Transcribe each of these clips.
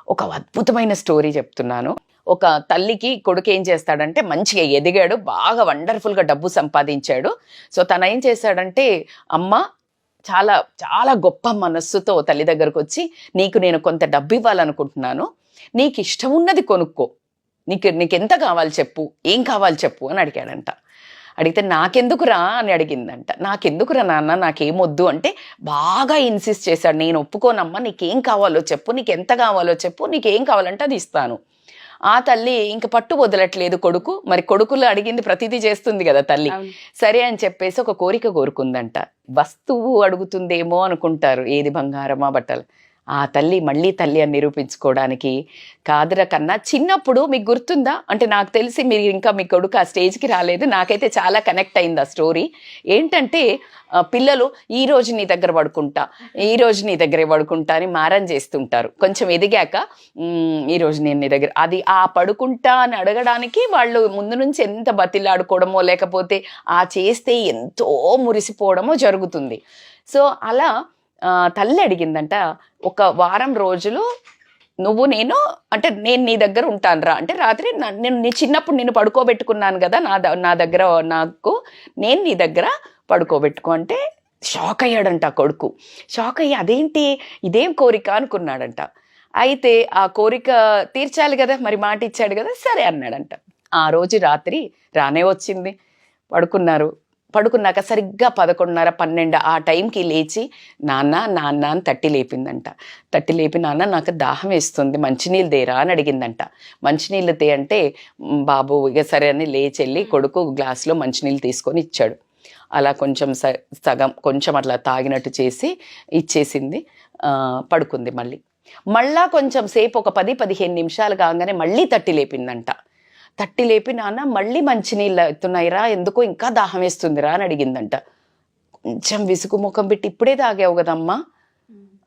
ఒక అద్భుతమైన స్టోరీ చెప్తున్నాను. ఒక తల్లికి కొడుకు ఏం చేస్తాడంటే మంచిగా ఎదిగాడు, బాగా వండర్ఫుల్గా డబ్బు సంపాదించాడు. సో తను ఏం చేశాడంటే, అమ్మ చాలా చాలా గొప్ప మనస్సుతో తల్లి దగ్గరకు వచ్చి, నీకు నేను కొంత డబ్బు ఇవ్వాలనుకుంటున్నాను, నీకు ఇష్టం ఉన్నది కొనుక్కో, నీకెంత కావాలి చెప్పు, ఏం కావాలి చెప్పు అని అడిగాడంట. అడిగితే నాకెందుకురా అని అడిగిందంట. నాకెందుకురా నాన్న, నాకేమొద్దు అంటే బాగా ఇన్సిస్ట్ చేశాడు. నేను ఒప్పుకోనమ్మా, నీకేం కావాలో చెప్పు, నీకు ఎంత కావాలో చెప్పు, నీకేం కావాలంటే అది ఇస్తాను. ఆ తల్లి ఇంక పట్టు వదలట్లేదు కొడుకు. మరి కొడుకులు అడిగింది ప్రతిదీ చేస్తుంది కదా తల్లి. సరే అని చెప్పేసి ఒక కోరిక కోరుకుందంట. వస్తువు అడుగుతుందేమో అనుకుంటారు, ఏది బంగారమా బట్టలు. ఆ తల్లి మళ్ళీ తల్లి అని నిరూపించుకోవడానికి, కాదురా కన్నా చిన్నప్పుడు మీకు గుర్తుందా అంటే, నాకు తెలిసి మీరు ఇంకా మీ కొడుకు ఆ స్టేజ్కి రాలేదు, నాకైతే చాలా కనెక్ట్ అయింది ఆ స్టోరీ. ఏంటంటే పిల్లలు ఈ రోజు నీ దగ్గర పడుకుంటా, ఈ రోజు నీ దగ్గరే పడుకుంటా అని మారం చేస్తుంటారు. కొంచెం ఎదిగాక ఈ రోజు నేను నీ దగ్గర, అది ఆ పడుకుంటా అని అడగడానికి వాళ్ళు ముందు నుంచి ఎంత బతిలాడుకోవడమో లేకపోతే ఆ చేస్తే ఎంతో మురిసిపోవడమో జరుగుతుంది. సో అలా తల్లి అడిగిందంట, ఒక వారం రోజులు నువ్వు నేను అంటే నేను నీ దగ్గర ఉంటాను రా అంటే, రాత్రి నేను చిన్నప్పుడు నిన్ను పడుకోబెట్టుకున్నాను కదా నా దగ్గర, నాకు నేను నీ దగ్గర పడుకోబెట్టుకో అంటే షాక్ అయ్యాడంట కొడుకు. షాక్ అయ్యి అదేంటి ఇదేం కోరిక అనుకున్నాడంట. అయితే ఆ కోరిక తీర్చాలి కదా, మరి మాట ఇచ్చాడు కదా, సరే అన్నాడంట. ఆ రోజు రాత్రి రానే వచ్చింది. పడుకున్నాక సరిగ్గా 11:30, 12 ఆ టైంకి లేచి నాన్న నాన్న అని తట్టి లేపిందంట. తట్టి లేపి, నాన్న నాకు దాహం వేస్తుంది, మంచినీళ్ళు తేరా అని అడిగిందంట. మంచినీళ్ళు తే అంటే బాబు ఇక సరే అని లేచెళ్ళి కొడుకు గ్లాసులో మంచినీళ్ళు తీసుకొని ఇచ్చాడు. అలా కొంచెం సగం కొంచెం అట్లా తాగినట్టు చేసి ఇచ్చేసింది. పడుకుంది. మళ్ళా కొంచెం సేపు ఒక 10-15 నిమిషాలు కాగానే మళ్ళీ తట్టి లేపిందంట. తట్టి లేపి, నాన్న మళ్ళీ మంచినీళ్ళు అవుతున్నాయిరా, ఎందుకో ఇంకా దాహం వేస్తుందిరా అని అడిగిందంట. కొంచెం విసుగు ముఖం పెట్టి, ఇప్పుడే తాగావు కదమ్మా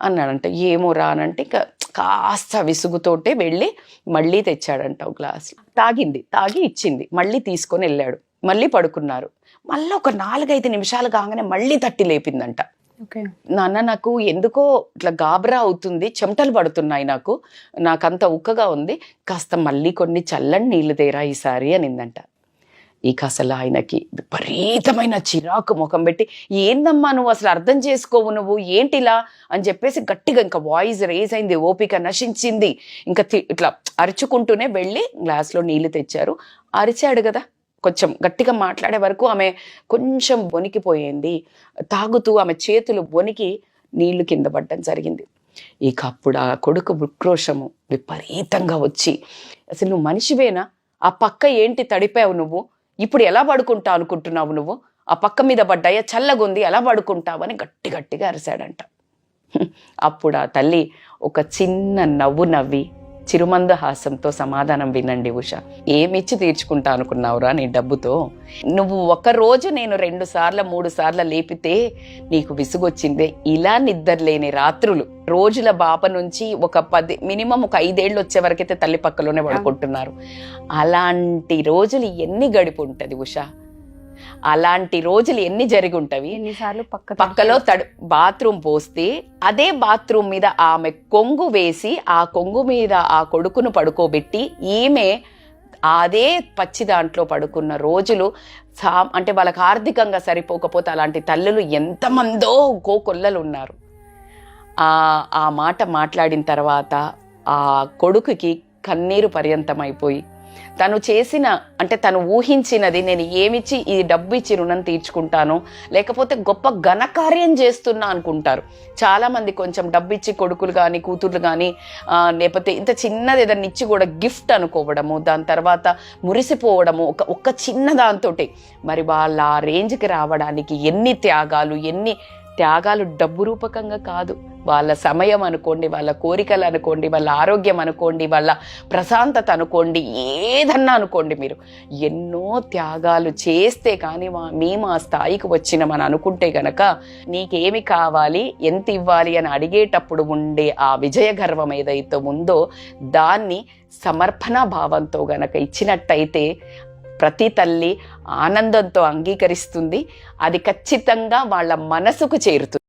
అన్నాడంట. ఏమో రానంటే ఇంకా కాస్త విసుగుతోటే వెళ్ళి మళ్ళీ తెచ్చాడంట ఒక గ్లాస్. తాగి ఇచ్చింది, మళ్ళీ తీసుకొని వెళ్ళాడు. మళ్ళీ పడుకున్నారు. మళ్ళీ ఒక 4-5 నిమిషాలు కాగానే మళ్ళీ తట్టి లేపిందంట. నాన్న నాకు ఎందుకో ఇట్లా గాబరా అవుతుంది, చెమటలు పడుతున్నాయి, నాకంత ఉక్కగా ఉంది, కాస్త మళ్ళీ కొన్ని చల్లని నీళ్లు తేరా ఈసారి అనిందంట. ఇక అసలు ఆయనకి విపరీతమైన చిరాకు ముఖం పెట్టి, ఏందమ్మా నువ్వు అసలు అర్థం చేసుకోవు, నువ్వు ఏంటిలా అని చెప్పేసి గట్టిగా ఇంకా వాయిస్ రేజ్ అయింది, ఓపిక నశించింది. ఇంకా ఇట్లా అరుచుకుంటూనే వెళ్ళి గ్లాస్లో నీళ్లు తెచ్చారు. అరిచాడు కదా, కొంచెం గట్టిగా మాట్లాడే వరకు ఆమె కొంచెం వణికిపోయింది. తాగుతూ ఆమె చేతులు వణికి నీళ్లు కింద పడ్డం జరిగింది. ఇక అప్పుడు ఆ కొడుకు ఉక్రోషము విపరీతంగా వచ్చి, అసలు నువ్వు మనిషివేనా, ఆ పక్క ఏంటి తడిపావు నువ్వు, ఇప్పుడు ఎలా పడుకుంటావు అనుకుంటున్నావు నువ్వు, ఆ పక్క మీద పడ్డాయా, చల్లగుంది, ఎలా పడుకుంటావు అని గట్టిగా అరిశాడంట. అప్పుడు ఆ తల్లి ఒక చిన్న నవ్వు నవ్వి చిరుమందహాసంతో సమాధానం, వినండి ఉష, ఏమిచ్చి తీర్చుకుంటా అనుకున్నావురా నీ డబ్బుతో, నువ్వు ఒకరోజు నేను 2 సార్లు 3 సార్లు లేపితే నీకు విసుగొచ్చిందే, ఇలా నిద్రలేని రాత్రులు రోజుల బాప నుంచి మినిమం ఒక 5 ఏళ్ళు వచ్చే వరకైతే తల్లి పక్కలోనే పడుకుంటున్నారు. అలాంటి రోజులు ఎన్ని గడిపి ఉంటది ఉష, అలాంటి రోజులు ఎన్ని జరిగి ఉంటవి. పక్కలో బాత్రూమ్ పోస్తే అదే బాత్రూమ్ మీద ఆమె కొంగు వేసి ఆ కొంగు మీద ఆ కొడుకును పడుకోబెట్టి ఈమె అదే పచ్చి దాంట్లో పడుకున్న రోజులు అంటే వాళ్ళకి ఆర్థికంగా సరిపోకపోతే అలాంటి తల్లులు ఎంతమందో కోకొల్లలు ఉన్నారు. ఆ మాట మాట్లాడిన తర్వాత ఆ కొడుకుకి కన్నీరు పర్యంతమైపోయి, తను చేసిన అంటే తను ఊహించినది, నేను ఏమిచ్చి ఈ డబ్బు ఇచ్చి రుణం తీర్చుకుంటాను, లేకపోతే గొప్ప ఘనకార్యం చేస్తున్నా అనుకుంటారు చాలామంది. కొంచెం డబ్బు ఇచ్చి కొడుకులు కానీ కూతుర్లు కానీ లేకపోతే ఇంత చిన్నది ఏదైనా ఇచ్చి కూడా గిఫ్ట్ అనుకోవడము, దాని తర్వాత మురిసిపోవడము ఒక్క చిన్న దాంతో. మరి వాళ్ళ ఆ రేంజ్కి రావడానికి ఎన్ని త్యాగాలు డబ్బు రూపకంగా కాదు, వాళ్ళ సమయం అనుకోండి, వాళ్ళ కోరికలు అనుకోండి, వాళ్ళ ఆరోగ్యం అనుకోండి, వాళ్ళ ప్రశాంతత అనుకోండి, ఏదన్నా అనుకోండి, మీరు ఎన్నో త్యాగాలు చేస్తే కానీ మేము ఆ స్థాయికి వచ్చినామని అనుకుంటే గనక, నీకేమి కావాలి, ఎంత ఇవ్వాలి అని అడిగేటప్పుడు ఉండే ఆ విజయ గర్వం ఏదైతే ఉందో దాన్ని సమర్పణ భావంతో గనక ఇచ్చినట్టయితే ప్రతి తల్లి ఆనందంతో అంగీకరిస్తుంది. అది ఖచ్చితంగా వాళ్ళ మనసుకు చేరుతుంది.